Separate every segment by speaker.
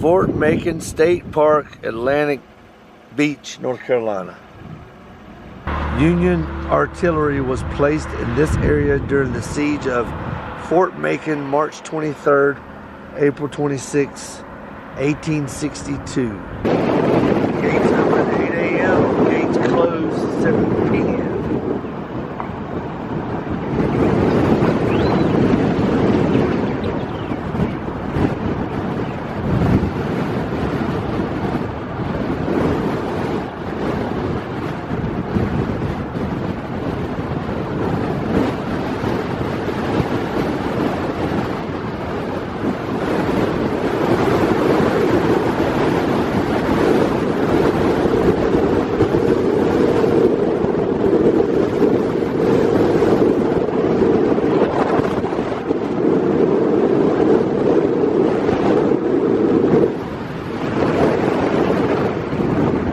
Speaker 1: Fort Macon State Park, Atlantic Beach, North Carolina. Union artillery was placed in this area during the siege of Fort Macon, March 23rd, April 26, 1862. Gates open 8 a.m., gates closed 7 p.m.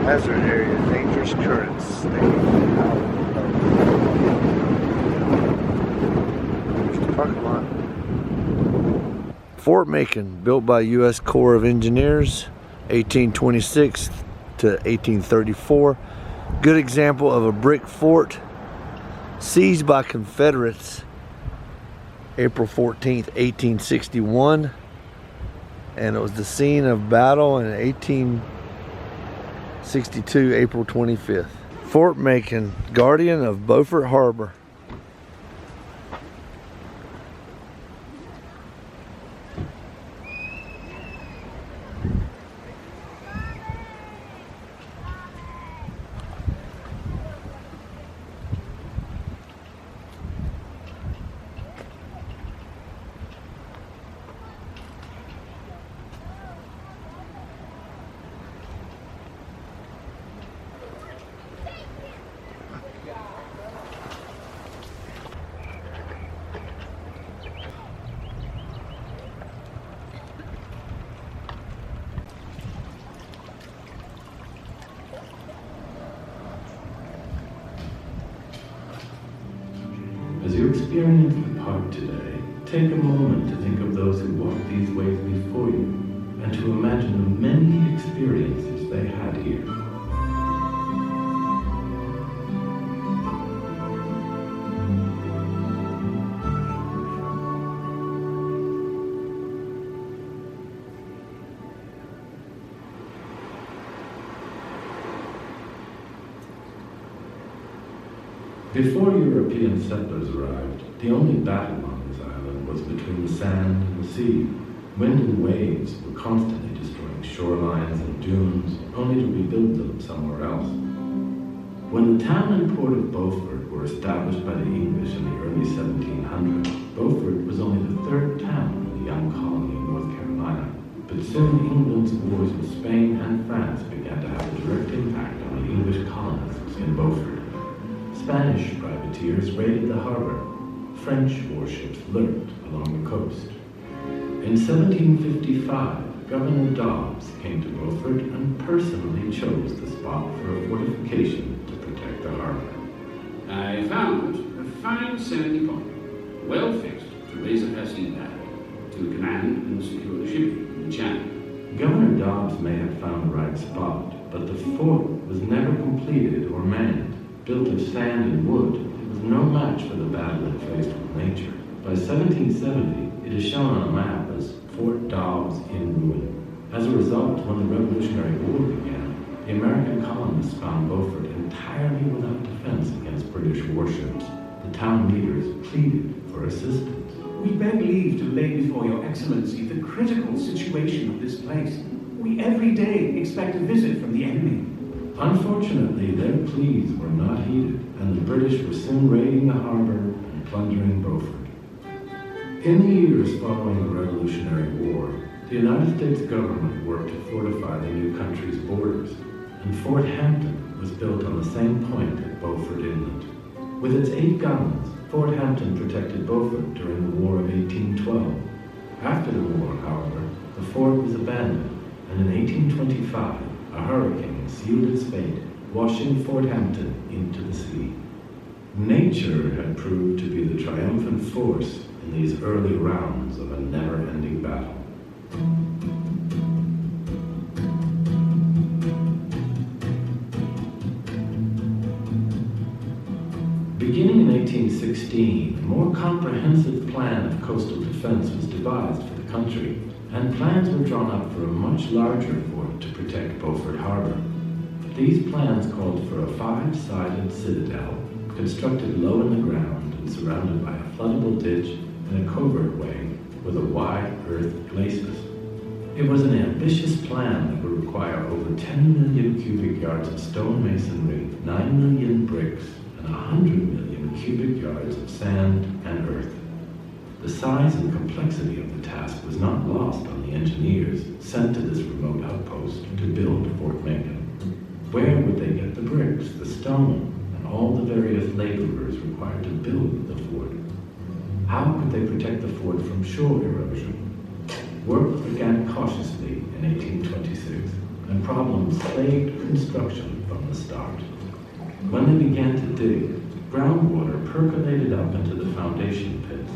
Speaker 1: Hazard area, dangerous currents. There's the parking lot. Fort Macon, built by U.S. Corps of Engineers, 1826 to 1834. Good example of a brick fort seized by Confederates April 14th, 1861. And it was the scene of battle in 1862, April 25th. Fort Macon, guardian of Beaufort Harbor.
Speaker 2: As you experience the park today, take a moment to think of those who walked these ways before you, and to imagine the many experiences they had here. Before European settlers arrived, the only battle on this island was between the sand and the sea. Wind and waves were constantly destroying shorelines and dunes, only to rebuild them somewhere else. When the town and port of Beaufort were established by the English in the early 1700s, Beaufort was only the third town in the young colony in North Carolina. But soon England's wars with Spain and France began to have a direct impact on the English colonists in Beaufort. Spanish privateers raided the harbor. French warships lurked along the coast. In 1755, Governor Dobbs came to Beaufort and personally chose the spot for a fortification to protect the harbor.
Speaker 3: I found a fine sandy point, well fixed to raise a passing battle, to command and secure the shipping in the channel.
Speaker 2: Governor Dobbs may have found the right spot, but the fort was never completed or manned. Built of sand and wood, it was no match for the battle it faced with nature. By 1770, it is shown on a map as Fort Dobbs in ruin. As a result, when the Revolutionary War began, the American colonists found Beaufort entirely without defense against British warships. The town leaders pleaded for assistance.
Speaker 4: We beg leave to lay before your excellency the critical situation of this place. We every day expect a visit from the enemy.
Speaker 2: Unfortunately, their pleas were not heeded, and the British were soon raiding the harbor and plundering Beaufort. In the years following the Revolutionary War, the United States government worked to fortify the new country's borders, and Fort Hampton was built on the same point at Beaufort Inlet. With its 8 guns, Fort Hampton protected Beaufort during the War of 1812. After the war, however, the fort was abandoned, and in 1825, a hurricane sealed its fate, washing Fort Hampton into the sea. Nature had proved to be the triumphant force in these early rounds of a never-ending battle. Beginning in 1816, a more comprehensive plan of coastal defense was devised for the country, and plans were drawn up for a much larger fort to protect Beaufort Harbor. These plans called for a 5-sided citadel, constructed low in the ground and surrounded by a floodable ditch and a covert way with a wide earth glacis. It was an ambitious plan that would require over 10 million cubic yards of stone masonry, 9 million bricks, and 100 million cubic yards of sand and earth. The size and complexity of the task was not lost on the engineers sent to this remote outpost to build Fort Macon. Where would they get the bricks, the stone, and all the various laborers required to build the fort? How could they protect the fort from shore erosion? Work began cautiously in 1826, and problems plagued construction from the start. When they began to dig, groundwater percolated up into the foundation pits.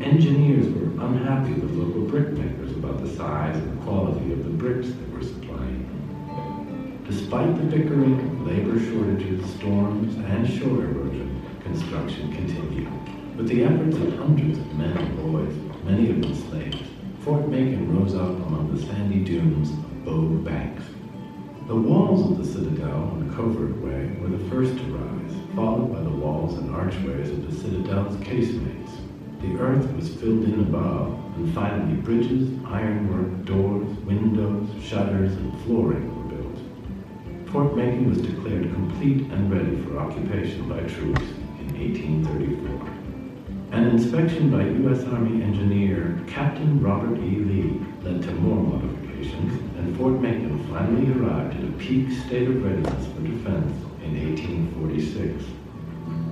Speaker 2: Engineers were unhappy with local brickmakers about the size and quality of the bricks they were supplying. Despite the bickering, labor shortages, storms, and shore erosion, construction continued. With the efforts of hundreds of men and boys, many of them slaves, Fort Macon rose up among the sandy dunes of Bow Banks. The walls of the citadel and covert way were the first to rise, followed by the walls and archways of the citadel's casemates. The earth was filled in above, and finally bridges, ironwork, doors, windows, shutters, and flooring were built. Fort Macon was declared complete and ready for occupation by troops in 1834. An inspection by U.S. Army engineer Captain Robert E. Lee led to more modifications, and Fort Macon finally arrived at a peak state of readiness for defense in 1846.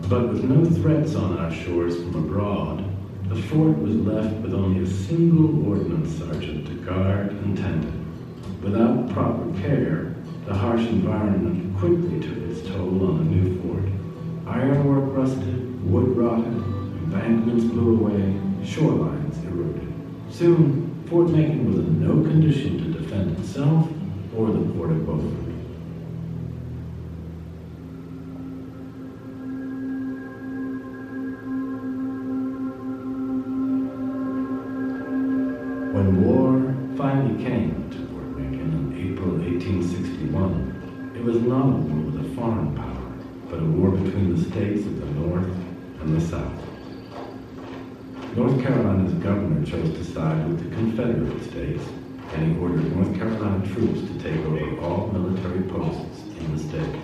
Speaker 2: But with no threats on our shores from abroad, the fort was left with only a single ordnance sergeant to guard and tend it. Without proper care, the harsh environment quickly took its toll on the new fort. Ironwork rusted, wood rotted, embankments blew away, shorelines eroded. Soon, Fort Macon was in no condition to defend itself or the port of Beaufort. When war finally came to Fort Macon in April 1861, it was not a war with a foreign power, but a war between the states of the North and the South. North Carolina's governor chose to side with the Confederate states, and he ordered North Carolina troops to take over all military posts in the state.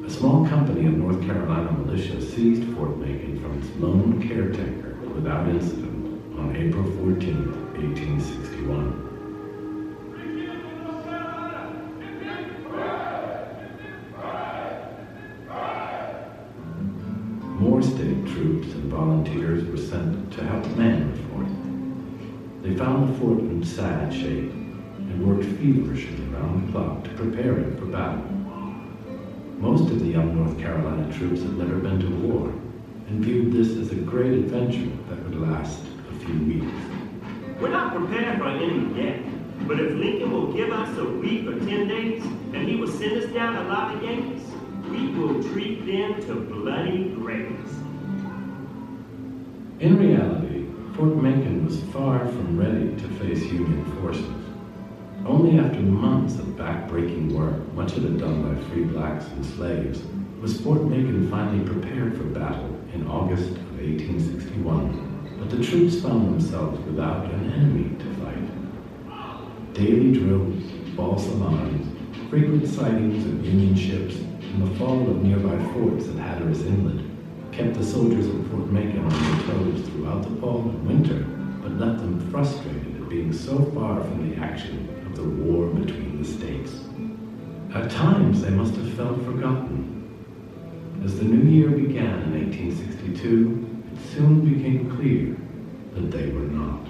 Speaker 2: A small company of North Carolina militia seized Fort Macon from its lone caretaker without incident on April 14, 1861. More state troops and volunteers were sent to help man the fort. They found the fort in sad shape and worked feverishly around the clock to prepare it for battle. Most of the young North Carolina troops had never been to war and viewed this as a great adventure that would last a few weeks.
Speaker 5: We're not prepared for an enemy yet, but if Lincoln will give us a week or 10 days, and he will send us down a lot of Yankees, we will treat them to bloody graves.
Speaker 2: In reality, Fort Macon was far from ready to face Union forces. Only after months of back-breaking work, much of it done by free blacks and slaves, was Fort Macon finally prepared for battle in August of 1861. But the troops found themselves without an enemy to fight. Daily drills, false alarms, frequent sightings of Union ships, and the fall of nearby forts at Hatteras Inlet kept the soldiers at Fort Macon on their toes throughout the fall and winter, but left them frustrated at being so far from the action of the war between the states. At times, they must have felt forgotten. As the new year began in 1862, it soon became clear that they were not.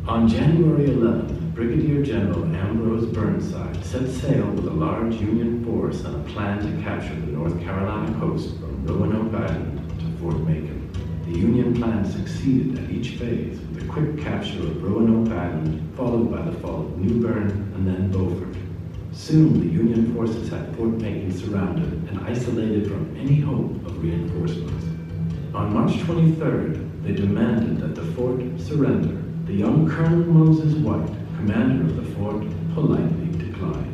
Speaker 2: On January 11th, Brigadier General Ambrose Burnside set sail with a large Union force on a plan to capture the North Carolina coast from Roanoke Island to Fort Macon. The The Union plan succeeded at each phase, with the quick capture of Roanoke Island, followed by the fall of New Bern and then Beaufort. Soon the Union forces had Fort Macon surrounded and isolated from any hope of reinforcements. On March 23rd, they demanded that the fort surrender. The young Colonel Moses White, commander of the fort, politely declined.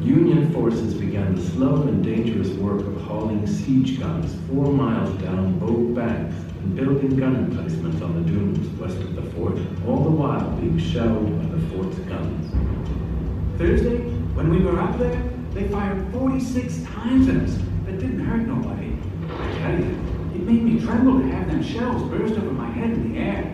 Speaker 2: Union forces began the slow and dangerous work of hauling siege guns 4 miles down both banks and building gun emplacements on the dunes west of the fort, all the while being shelled by the fort's guns.
Speaker 4: Thursday, when we were up there, they fired 46 times at us, but didn't hurt nobody. I tell you, it made me tremble to have them shells burst over my head in the air.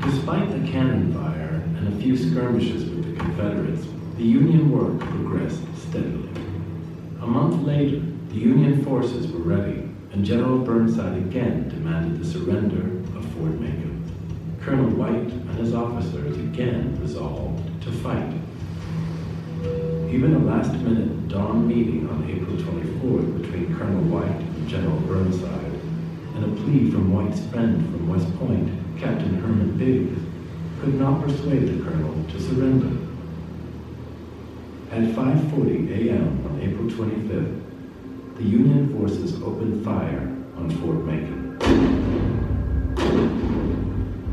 Speaker 2: Despite the cannon fire and a few skirmishes with the Confederates, the Union work progressed steadily. A month later, the Union forces were ready, and General Burnside again demanded the surrender of Fort Macon. Colonel White and his officers again resolved to fight. Even a last-minute dawn meeting on April 24th between Colonel White and General Burnside, and a plea from White's friend from West Point, Captain Herman Biggs, could not persuade the colonel to surrender. At 5:40 a.m. on April 25th, the Union forces opened fire on Fort Macon.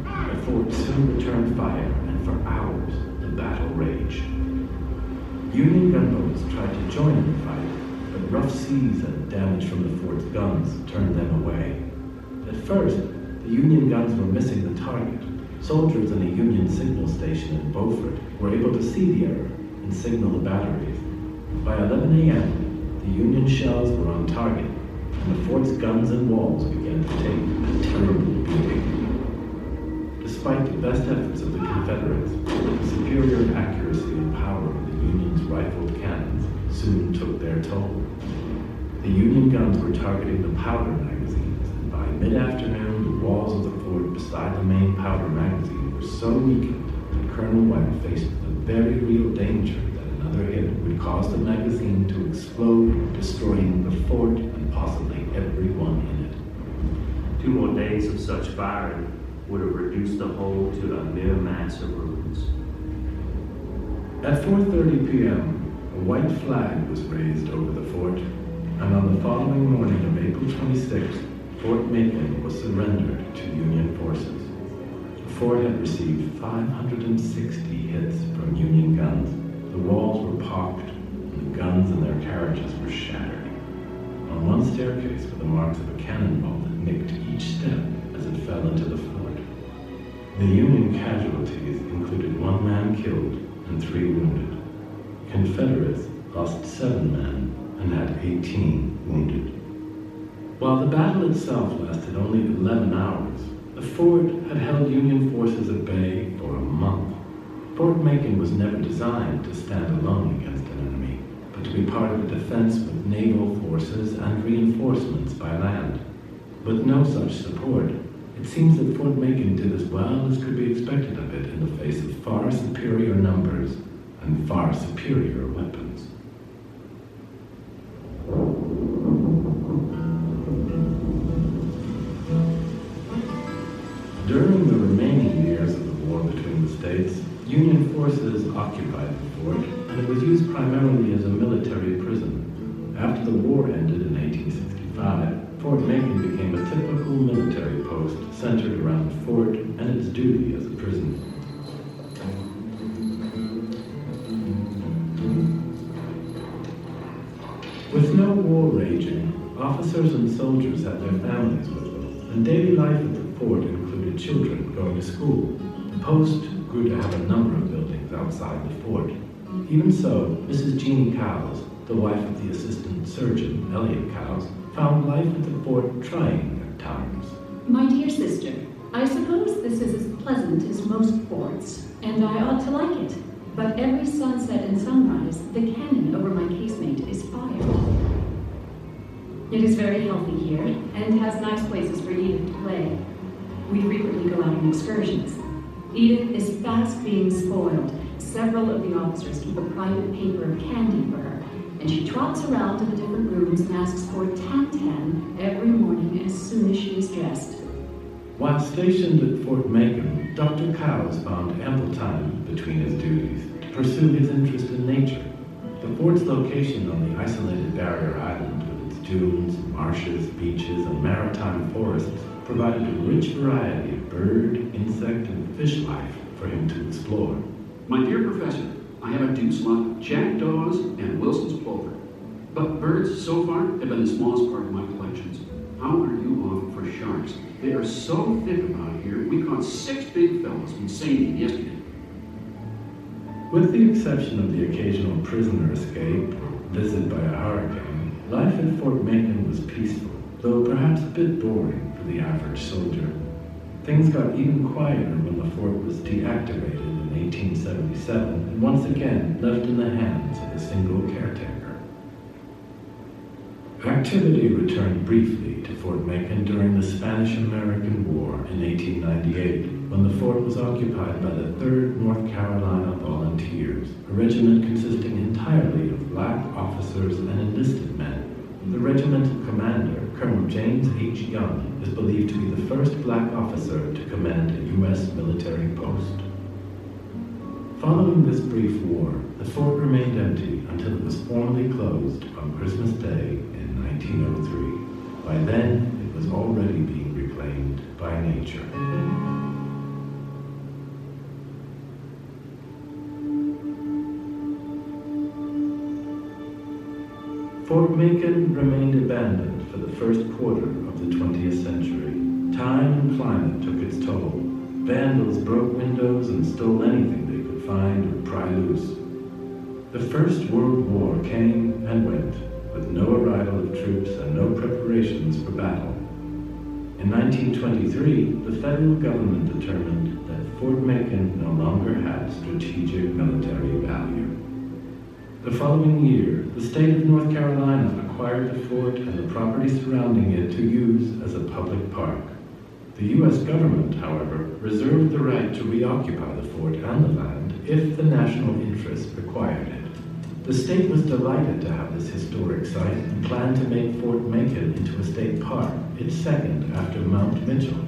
Speaker 2: The fort soon returned fire, and for hours the battle raged. Union gunboats tried to join in the fight, but rough seas and damage from the fort's guns turned them away. At first, the Union guns were missing the target. Soldiers in a Union signal station in Beaufort were able to see the error and signal the batteries. By 11 a.m., the Union shells were on target, and the fort's guns and walls began to take a terrible beating. Despite the best efforts of the Confederates, the superior accuracy and power of the Union's rifled cannons soon took their toll. The Union guns were targeting the powder magazines, and by mid-afternoon, the walls of the fort beside the main powder magazine were so weakened that Colonel White faced the very real danger that another hit would cause the magazine to explode, destroying the fort and possibly everyone in it.
Speaker 5: 2 more days of such firing would have reduced the whole to a mere mass of ruins.
Speaker 2: At 4:30 p.m., a white flag was raised over the fort, and on the following morning of April 26th, Fort Macon was surrendered to Union forces. The fort had received 560 hits from Union guns. The walls were pocked, and the guns and their carriages were shattered. On one staircase were the marks of a cannonball that nicked each step as it fell into the fort. The Union casualties included 1 man killed and 3 wounded. Confederates lost 7 men and had 18 wounded. While the battle itself lasted only 11 hours, the fort had held Union forces at bay for a month. Fort Macon was never designed to stand alone against an enemy, but to be part of a defense with naval forces and reinforcements by land. With no such support, it seems that Fort Macon did as well as could be expected of it in the face of far superior numbers and far superior weapons. During the remaining years of the war between the states, Union forces occupied the fort, and it was used primarily as a military prison. After the war ended in 1865, Fort Macon became a typical military post centered around the fort and its duty as a prison. With no war raging, officers and soldiers had their families with them, and daily life at the fort included children going to school. The post grew to have a number of buildings outside the fort. Even so, Mrs. Jeannie Cowles, the wife of the assistant surgeon, Elliot Cowles, found life at the fort trying at times.
Speaker 6: My dear sister, I suppose this is as pleasant as most forts, and I ought to like it. But every sunset and sunrise, the cannon over my casemate is fired. It is very healthy here, and has nice places for Edith to play. We frequently go out on excursions. Edith is fast being spoiled. Several of the officers keep a private paper of candy for her, and she trots around to the different rooms and asks for Tan every morning as soon as she is dressed.
Speaker 2: While stationed at Fort Macon, Dr. Cowes found ample time between his duties to pursue his interest in nature. The fort's location on the isolated barrier island with its dunes, marshes, beaches, and maritime forests provided a rich variety of bird, insect, and fish life for him to explore.
Speaker 3: My dear professor, I have a deuce lot of jackdaws and Wilson's plover. But birds so far have been the smallest part of my collections. How are you off for sharks? They are so thick about here. We caught 6 big fellows from Sandy yesterday.
Speaker 2: With the exception of the occasional prisoner escape or visit by a hurricane, life at Fort Macon was peaceful, though perhaps a bit boring for the average soldier. Things got even quieter when the fort was deactivated in 1877 and once again left in the hands of a single caretaker. Activity returned briefly to Fort Macon during the Spanish-American War in 1898, when the fort was occupied by the 3rd North Carolina Volunteers, a regiment consisting entirely of black officers and enlisted men. The regimental commander, Colonel James H. Young, is believed to be the first black officer to command a U.S. military post. Following this brief war, the fort remained empty until it was formally closed on Christmas Day in 1903. By then, it was already being reclaimed by nature. Fort Macon remained abandoned for the first quarter of the 20th century. Time and climate took its toll. Vandals broke windows and stole anything they could find or pry loose. The First World War came and went, with no arrival of troops and no preparations for battle. In 1923, the federal government determined that Fort Macon no longer had strategic military value. The following year, the state of North Carolina acquired the fort and the property surrounding it to use as a public park. The U.S. government, however, reserved the right to reoccupy the fort and the land if the national interest required it. The state was delighted to have this historic site and planned to make Fort Macon into a state park, its second after Mount Mitchell.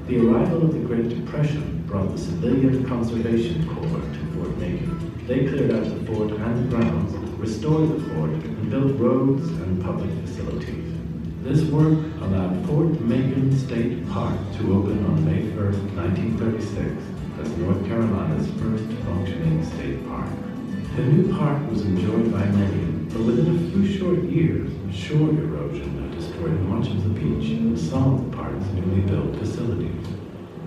Speaker 2: The arrival of the Great Depression brought the Civilian Conservation Corps to Fort Macon. They cleared out the fort and the grounds, restored the fort, and built roads and public facilities. This work allowed Fort Macon State Park to open on May 1st, 1936, as North Carolina's first functioning state park. The new park was enjoyed by many, but within a few short years, shore erosion had destroyed much of the beach and some of the park's newly built facilities.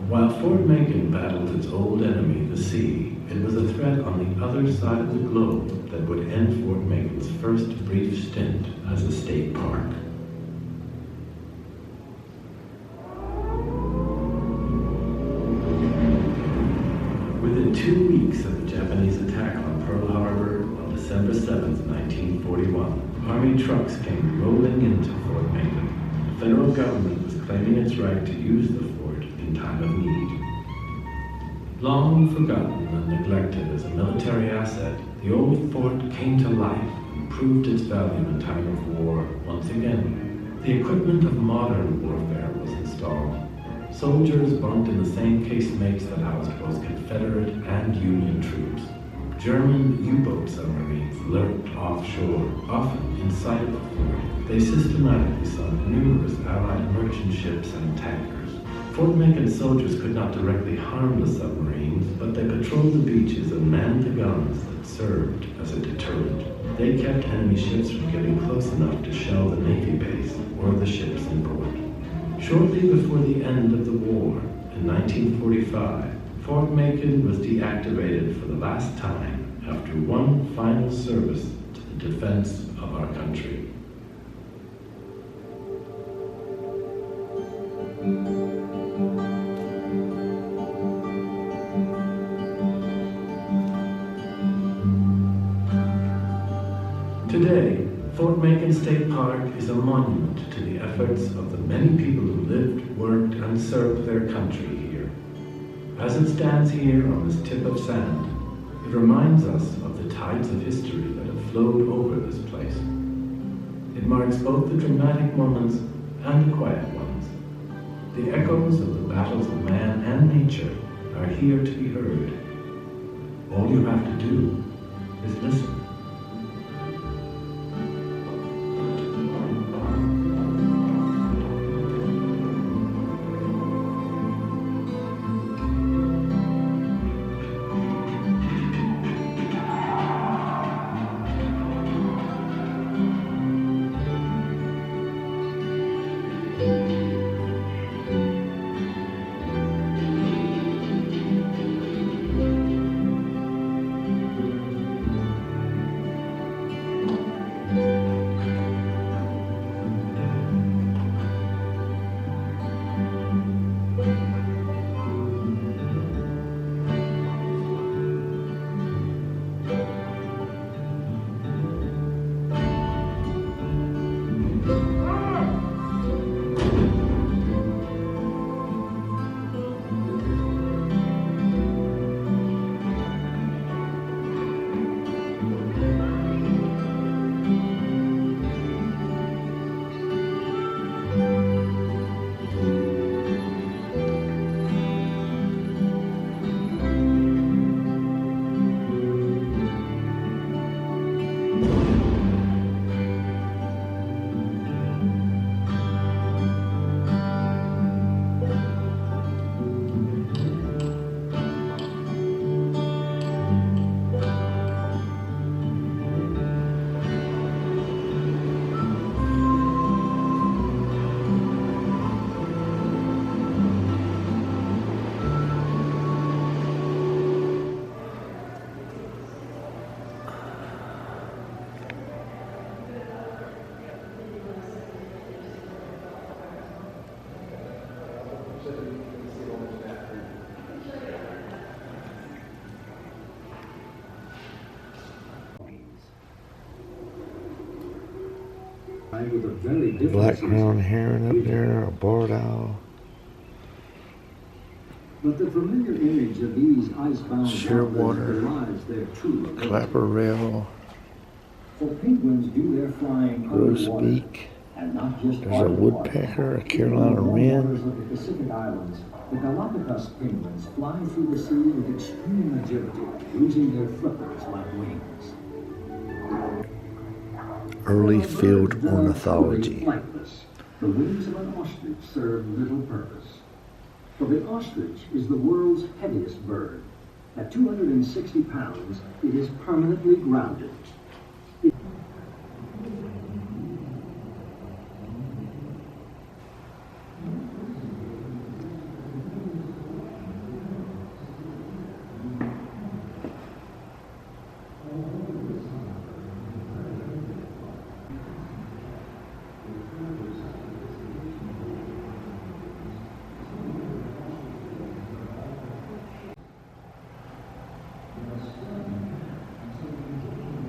Speaker 2: While Fort Macon battled its old enemy, the sea, it was a threat on the other side of the globe that would end Fort Macon's first brief stint as a state park. Within 2 weeks of the Japanese attack on Pearl Harbor on December 7, 1941, Army trucks came rolling into Fort Macon. The federal government was claiming its right to use the fort in time of need. Long forgotten and neglected as a military asset, the old fort came to life and proved its value in time of war once again. The equipment of modern warfare was installed. Soldiers bunked in the same casemates that housed both Confederate and Union troops. German U-boat submarines lurked offshore, often in sight of the fort. They systematically sunk numerous Allied merchant ships and tankers. Fort Macon soldiers could not directly harm the submarines, but they patrolled the beaches and manned the guns that served as a deterrent. They kept enemy ships from getting close enough to shell the Navy base or the ships in port. Shortly before the end of the war, in 1945, Fort Macon was deactivated for the last time after one final service to the defense of our country. Today, Fort Macon State Park is a monument to the efforts of the many people who lived, worked, and served their country here. As it stands here on this tip of sand, it reminds us of the tides of history that have flowed over this place. It marks both the dramatic moments and the quiet ones. The echoes of the battles of man and nature are here to be heard. All you have to do is listen.
Speaker 7: With a very different
Speaker 1: Black
Speaker 7: season.
Speaker 1: crowned heron up there, a barred owl.
Speaker 7: But the familiar image of these icebound
Speaker 1: Shearwater,
Speaker 7: belies their true ability.
Speaker 1: clapper rail,
Speaker 7: For penguins do their flying underwater,
Speaker 1: grosbeak.
Speaker 7: and not just
Speaker 1: There's a woodpecker, a Carolina
Speaker 7: In the
Speaker 1: wren.
Speaker 7: waters of the Pacific Islands, the Galapagos penguins fly through the sea with extreme agility, using their flippers like wings.
Speaker 1: Early
Speaker 7: While
Speaker 1: field
Speaker 7: birds are
Speaker 1: ornithology.
Speaker 7: fully flightless, the wings of an ostrich serve little purpose. For the ostrich is the world's heaviest bird. At 260 pounds, it is permanently grounded.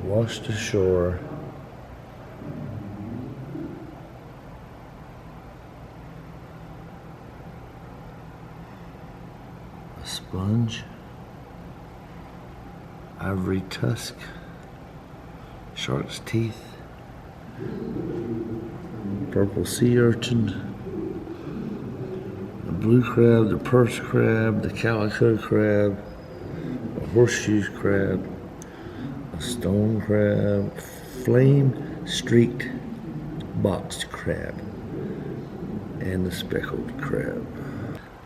Speaker 1: Washed ashore. A sponge. Ivory tusk. Shark's teeth. Purple sea urchin. The blue crab, the purse crab, the calico crab, a horseshoe crab, a stone crab, flame-streaked boxed crab, and the speckled crab.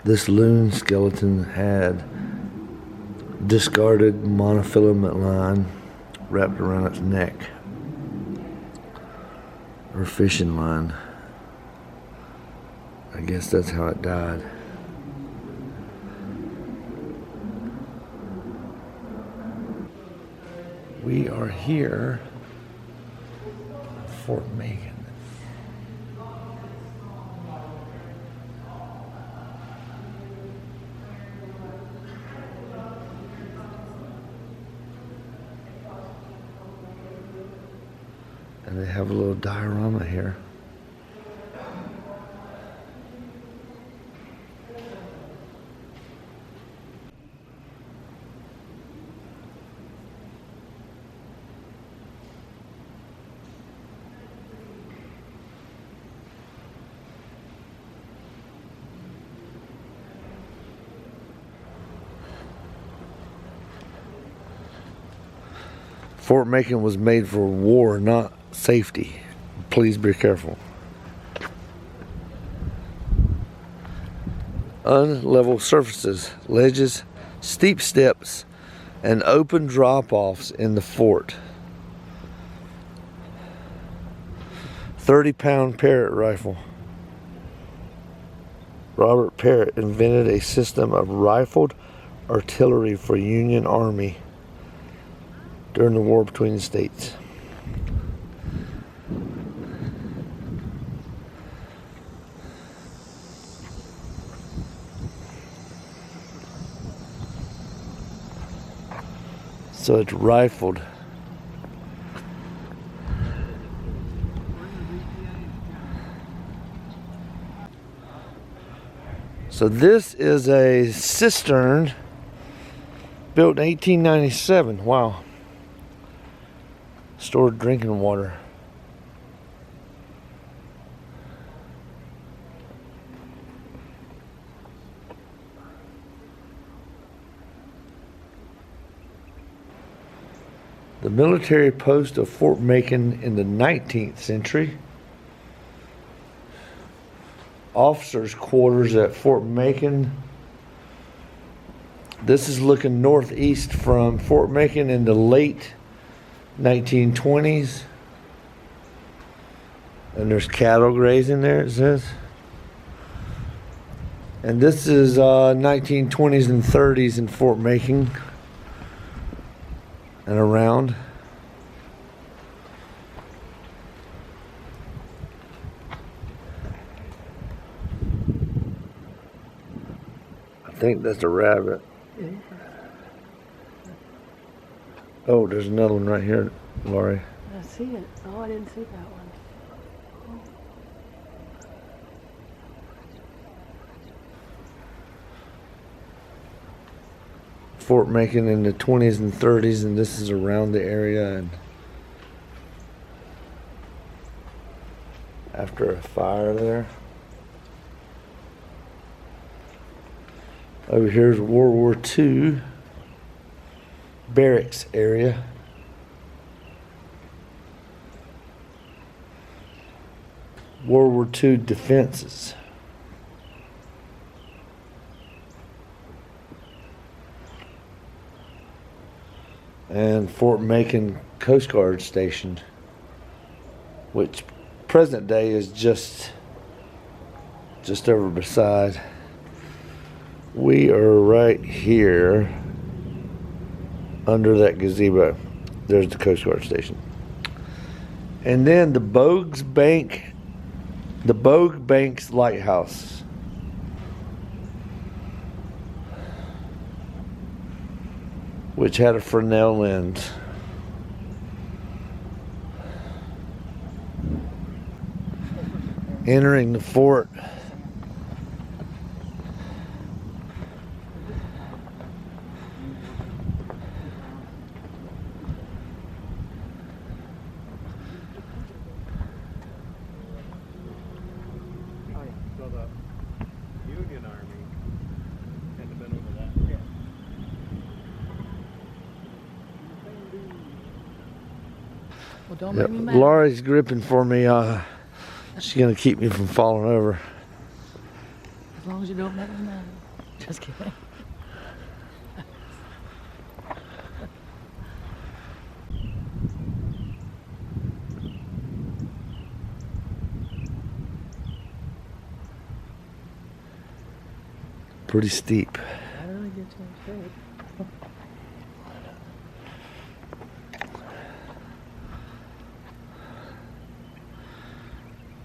Speaker 1: This loon skeleton had discarded monofilament line wrapped around its neck, or fishing line. I guess that's how it died. We are here at Fort Macon. And they have a little diorama here. Fort Macon was made for war, not safety. Please be careful. Unlevel surfaces, ledges, steep steps, and open drop-offs in the fort. 30-pound Parrott rifle. Robert Parrott invented a system of rifled artillery for Union Army during the war between the states. So it's rifled. So this is a cistern built in 1897. Wow. Stored drinking water. The military post of Fort Macon in the 19th century. Officers' quarters at Fort Macon. This is looking northeast from Fort Macon in the late 1920s. And there's cattle grazing there, it says. And this is 1920s and 30s in Fort Macon and around. I think that's a rabbit. Oh, there's another one right here, Laurie.
Speaker 8: I see it. Oh, I didn't see that one.
Speaker 1: Fort Macon in the 20s and 30s, and this is around the area. And after a fire there. Over here's World War II barracks area. World War II defenses. And Fort Macon Coast Guard Station, which present day is just over beside. We are right here under that gazebo. There's the Coast Guard Station. And then the Bogue Banks Lighthouse. Which had a Fresnel lens. Entering the fort.
Speaker 9: So the Union Army had to been over that. Yeah.
Speaker 8: Well, don't
Speaker 1: Yep.
Speaker 8: make me mad.
Speaker 1: Laurie's gripping for me. She's gonna keep me from falling over.
Speaker 8: As long as you don't make me mad. Just kidding.
Speaker 1: Pretty steep.
Speaker 8: I really get you straight.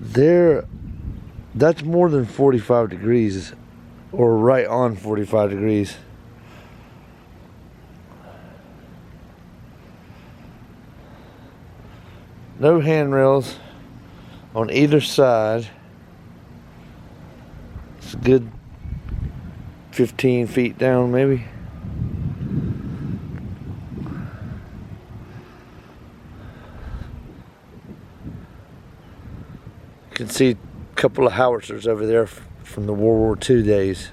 Speaker 1: There, that's more than 45 degrees, or right on 45 degrees. No handrails on either side. It's a good 15 feet down, maybe. You can see a couple of howitzers over there from the World War II days,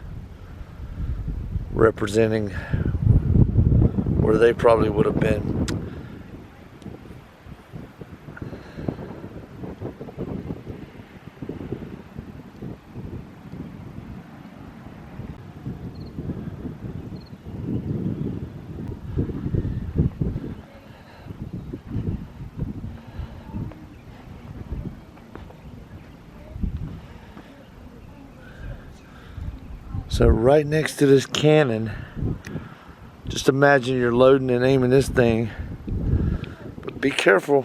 Speaker 1: representing where they probably would have been. So right next to this cannon, just imagine you're loading and aiming this thing, but be careful.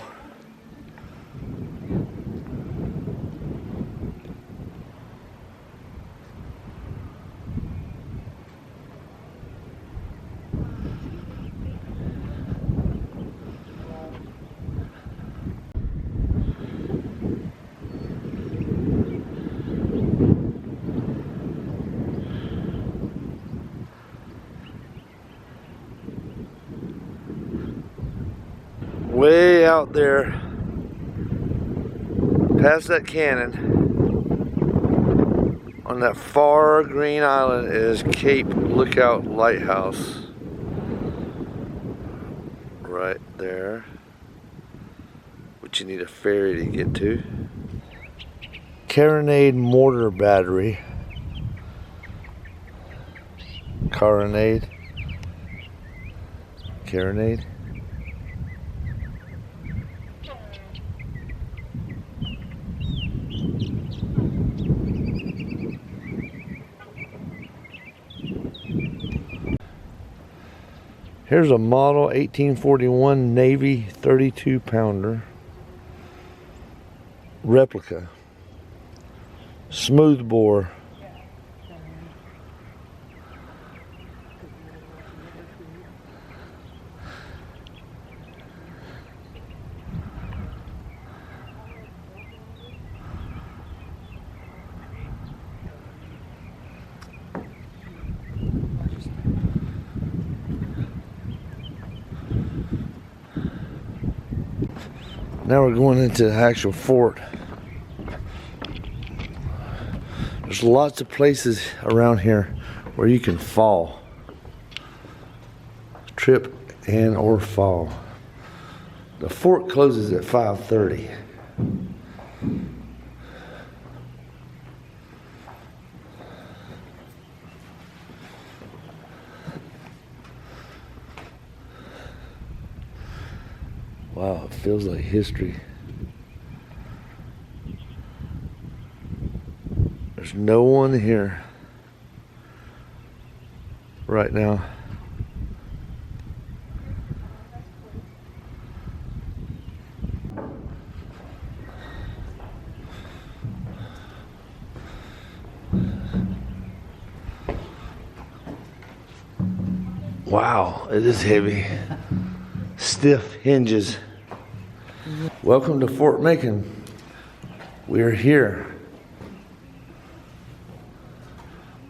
Speaker 1: Way out there, past that cannon, on that far green island is Cape Lookout Lighthouse. Right there, which you need a ferry to get to. Carronade Mortar Battery. Carronade. Carronade. Here's a model 1841 Navy 32 pounder replica, smooth bore. Now we're going into the actual fort. There's lots of places around here where you can fall. Trip and or fall. The fort closes at 5:30. Wow, it feels like history. There's no one here right now. Wow, it is heavy. Stiff hinges. Welcome to Fort Macon. We're here.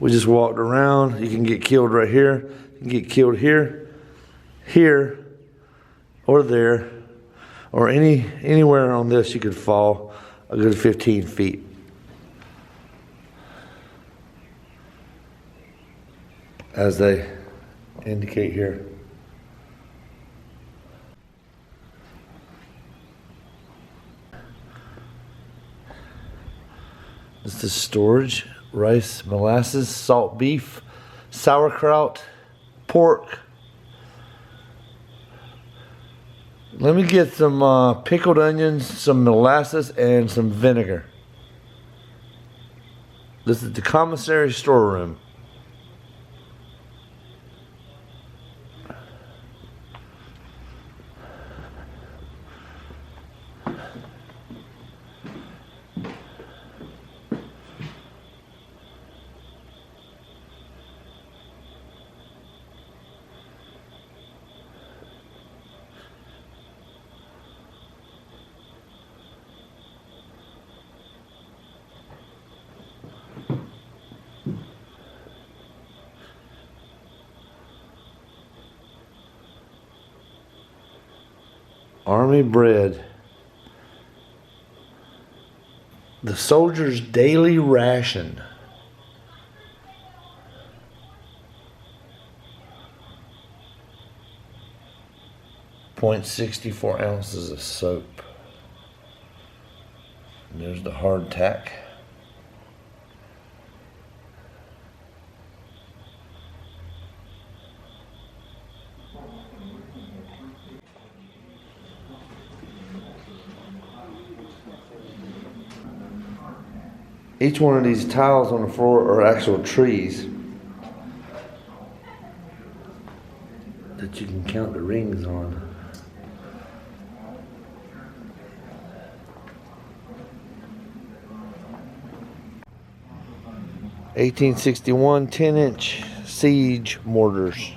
Speaker 1: We just walked around. You can get killed right here. You can get killed here, here, or there, or anywhere on this you could fall a good 15 feet. As they indicate here. This is storage, rice, molasses, salt beef, sauerkraut, pork. Let me get some pickled onions, some molasses, and some vinegar. This is the commissary storeroom. Army bread. The soldier's daily ration. .64 ounces of soap. And there's the hardtack. Each one of these tiles on the floor are actual trees. that you can count the rings on. (1861) 10-inch siege mortars.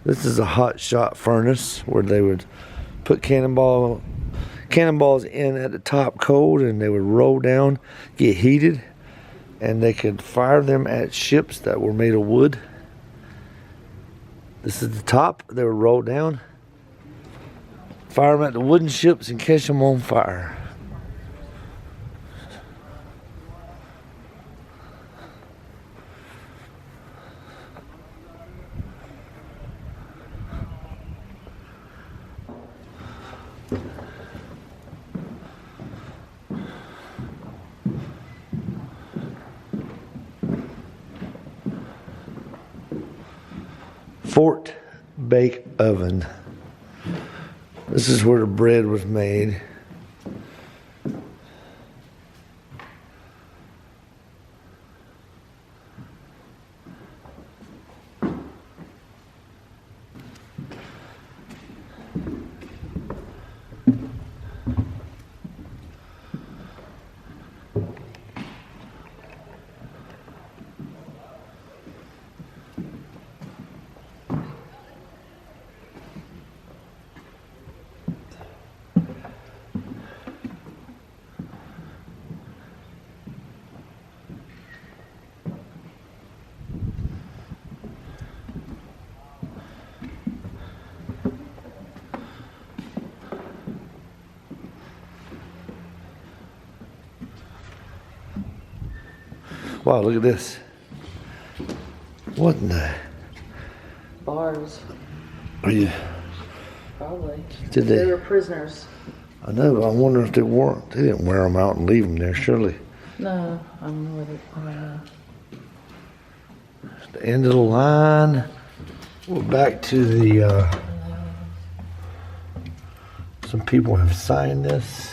Speaker 1: This is a hot shot furnace where they would put cannonballs in at the top cold, and they would roll down, get heated, and they could fire them at ships that were made of wood. This is the top. They would roll down, fire them at the wooden ships, and catch them on fire. Fort Bake Oven. This is where the bread was made. Wow, look at this. What in the...
Speaker 8: Bars,
Speaker 1: Are you...
Speaker 8: probably.
Speaker 1: Did
Speaker 8: They
Speaker 1: they...
Speaker 8: were prisoners.
Speaker 1: I know, but I wonder if they weren't. They didn't wear them out and leave them there, surely.
Speaker 8: No, I don't know where they...
Speaker 1: The end of the line. We're back to the... Some people have signed this.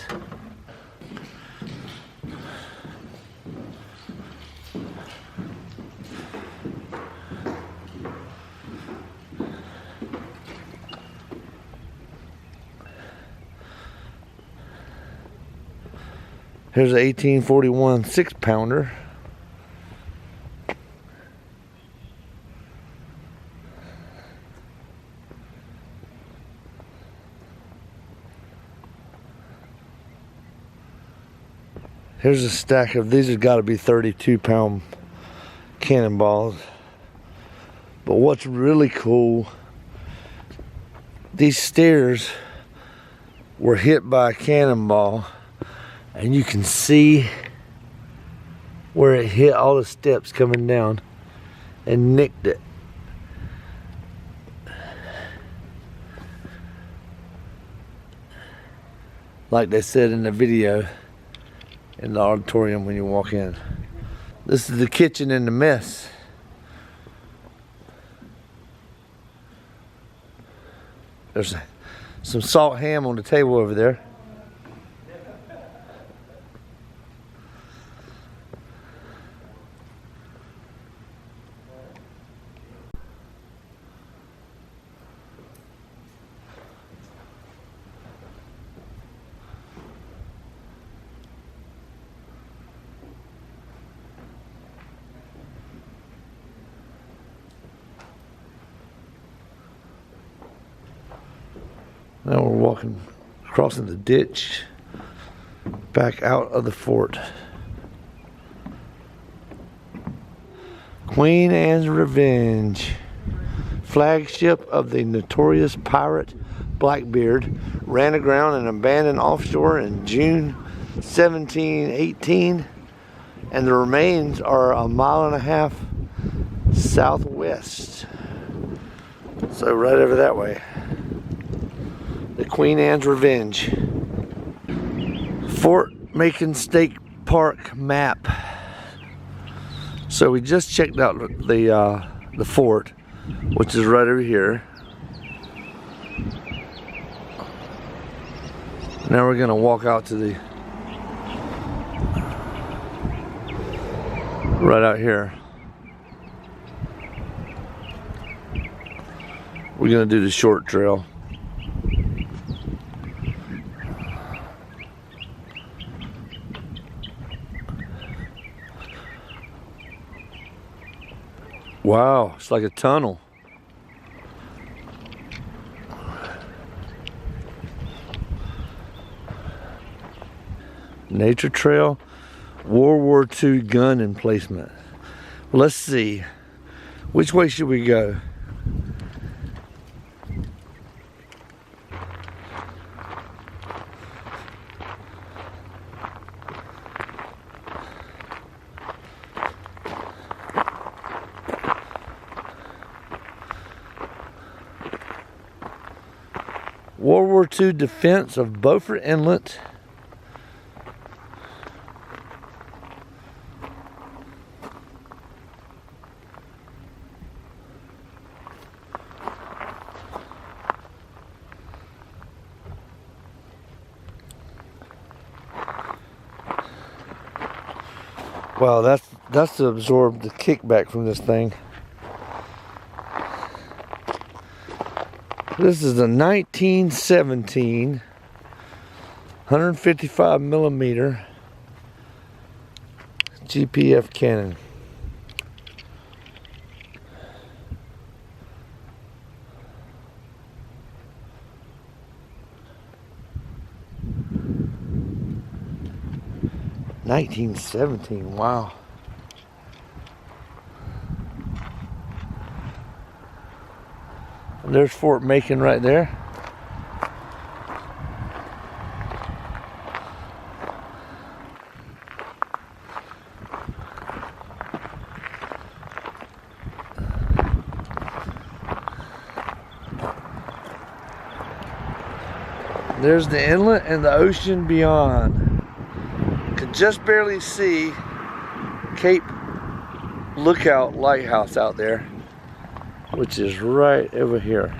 Speaker 1: Here's an 1841 6-pounder. Here's a stack of, these have got to be 32-pound cannonballs. But what's really cool, these stairs were hit by a cannonball, and you can see where it hit all the steps coming down and nicked it. Like they said in the video in the auditorium when you walk in. This is the kitchen and the mess. There's some salt ham on the table over there. Now we're walking, crossing the ditch, back out of the fort. Queen Anne's Revenge, flagship of the notorious pirate Blackbeard, ran aground and abandoned offshore in June 1718, and the remains are a mile and a half southwest. So right over that way. The Queen Anne's Revenge, Fort Macon State Park map. So we just checked out the fort, which is right over here. Now we're gonna walk out to the right out here. We're gonna do the short trail. Wow, it's like a tunnel. Nature trail, World War II gun emplacement. Let's see, which way should we go? World War II defense of Beaufort Inlet. Wow, that's to absorb the kickback from this thing. This is a 1917 155 millimeter GPF cannon. (1917) Wow. There's Fort Macon right there. There's the inlet and the ocean beyond. Could just barely see Cape Lookout Lighthouse out there, which is right over here.